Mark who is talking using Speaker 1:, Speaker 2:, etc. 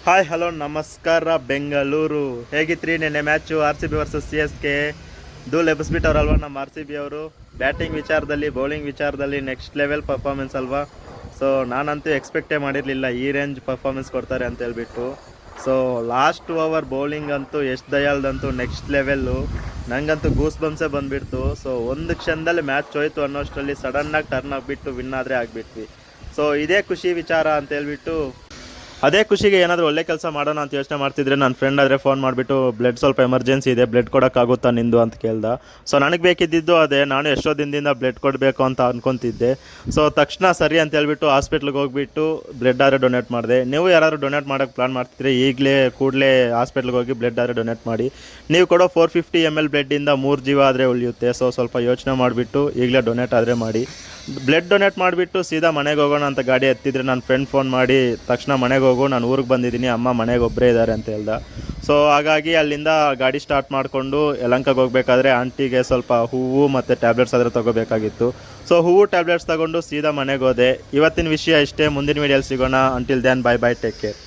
Speaker 1: Hi hello ನಮಸ್ಕಾರ ಬೆಂಗಳೂರು. ಹೇಗಿತ್ರಿ ನಿನ್ನೆ match R C B versus C S K? ಧೂಲ್ ಎಬ್ಬಿಸ್ಬಿಟ್ಟವ್ರಲ್ವ ನಮ್ಮ ಆರ್ ಸಿ ಬಿ ಅವರು. ಬ್ಯಾಟಿಂಗ್ ವಿಚಾರದಲ್ಲಿ, ಬೌಲಿಂಗ್ ವಿಚಾರದಲ್ಲಿ ನೆಕ್ಸ್ಟ್ ಲೆವೆಲ್ ಪರ್ಫಾರ್ಮೆನ್ಸ್ ಅಲ್ವಾ. ಸೊ ನಾನಂತೂ ಎಕ್ಸ್ಪೆಕ್ಟೇ ಮಾಡಿರಲಿಲ್ಲ ಈ ರೇಂಜ್ ಪರ್ಫಾರ್ಮೆನ್ಸ್ ಕೊಡ್ತಾರೆ ಅಂತ ಹೇಳ್ಬಿಟ್ಟು. ಸೊ ಲಾಸ್ಟ್ ಓವರ್ ಬೌಲಿಂಗ್ ಅಂತೂ ಯಶ್ ದಯಾಲ್ದಂತೂ ನೆಕ್ಸ್ಟ್ ಲೆವೆಲ್ಲು. ನನಗಂತೂ ಗೂಸ್ ಬಂಪ್ಸೇ ಬಂದುಬಿಡ್ತು. ಸೊ ಒಂದು ಕ್ಷಣದಲ್ಲಿ ಮ್ಯಾಚ್ ಹೋಯ್ತು ಅನ್ನೋಷ್ಟರಲ್ಲಿ ಸಡನ್ನಾಗಿ ಟರ್ನ್ ಆಗಿಬಿಟ್ಟು ವಿನ್ ಆದರೆ ಆಗಿಬಿಟ್ವಿ. ಸೊ ಇದೇ ಖುಷಿ ವಿಚಾರ ಅಂತ ಹೇಳ್ಬಿಟ್ಟು, ಅದೇ ಖುಷಿಗೆ ಏನಾದರೂ ಒಳ್ಳೆ ಕೆಲಸ ಮಾಡೋಣ ಅಂತ ಯೋಚನೆ ಮಾಡ್ತಿದ್ರೆ ನನ್ನ ಫ್ರೆಂಡ್ ಆದರೆ ಫೋನ್ ಮಾಡಿಬಿಟ್ಟು, ಬ್ಲಡ್ ಸ್ವಲ್ಪ ಎಮರ್ಜೆನ್ಸಿ ಇದೆ, ಬ್ಲಡ್ ಕೊಡೋಕ್ಕಾಗುತ್ತಾ ನಿಂದು ಅಂತ ಕೇಳ್ದ. ಸೊ ನನಗೆ ಬೇಕಿದ್ದಿದ್ದು ಅದೇ. ನಾನು ಎಷ್ಟೋ ದಿನದಿಂದ ಬ್ಲಡ್ ಕೊಡಬೇಕು ಅಂತ ಅನ್ಕೊತಿದ್ದೆ. ಸೊ ತಕ್ಷಣ ಸರಿ ಅಂತ ಹೇಳ್ಬಿಟ್ಟು ಹಾಸ್ಪಿಟ್ಲಿಗೆ ಹೋಗಿಬಿಟ್ಟು ಬ್ಲಡ್ ಆದರೆ ಡೊನೇಟ್ ಮಾಡಿದೆ. ನೀವು ಯಾರಾದರೂ ಡೊನೇಟ್ ಮಾಡೋಕ್ಕೆ ಪ್ಲಾನ್ ಮಾಡ್ತಿದ್ರೆ ಕೂಡಲೇ ಹಾಸ್ಪಿಟ್ಲಿಗೆ ಹೋಗಿ ಬ್ಲಡ್ ಆದರೆ ಡೊನೇಟ್ ಮಾಡಿ. ನೀವು ಕೊಡೋ 450 ml ಬ್ಲಡ್ಡಿಂದ 3 ಜೀವ ಆದರೆ ಉಳಿಯುತ್ತೆ. ಸೊ ಸ್ವಲ್ಪ ಯೋಚನೆ ಮಾಡಿಬಿಟ್ಟು ಈಗಲೇ ಡೊನೇಟ್ ಆದರೆ ಮಾಡಿ. ಬ್ಲಡ್ ಡೊನೇಟ್ ಮಾಡಿಬಿಟ್ಟು ಸೀದಾ ಮನೆಗೆ ಹೋಗೋಣ ಅಂತ ಗಾಡಿ ಎತ್ತಿದ್ರೆ ನನ್ನ ಫ್ರೆಂಡ್ ಫೋನ್ ಮಾಡಿ, ತಕ್ಷಣ ಮನೆಗೆ ಹೋಗು, ನಾನು ಊರಿಗೆ ಬಂದಿದ್ದೀನಿ, ಅಮ್ಮ ಮನೆಗೆ ಒಬ್ಬರೇ ಇದ್ದಾರೆ ಅಂತ ಹೇಳ್ದ. ಸೊ ಹಾಗಾಗಿ ಅಲ್ಲಿಂದ ಗಾಡಿ ಸ್ಟಾರ್ಟ್ ಮಾಡಿಕೊಂಡು ಯಲಹಂಕಕ್ಕೆ ಹೋಗಬೇಕಾದ್ರೆ ಆಂಟಿಗೆ ಸ್ವಲ್ಪ ಹೂವು ಮತ್ತು ಟ್ಯಾಬ್ಲೆಟ್ಸ್ ಆದರೆ ತೊಗೋಬೇಕಾಗಿತ್ತು. ಸೊ ಹೂವು ಟ್ಯಾಬ್ಲೆಟ್ಸ್ ತೊಗೊಂಡು ಸೀದಾ ಮನೆಗೆ ಹೋದೆ. ಇವತ್ತಿನ ವಿಷಯ ಇಷ್ಟೇ. ಮುಂದಿನ ವೀಡಿಯೋಲಿ ಸಿಗೋಣ. Until then, bye bye, take care.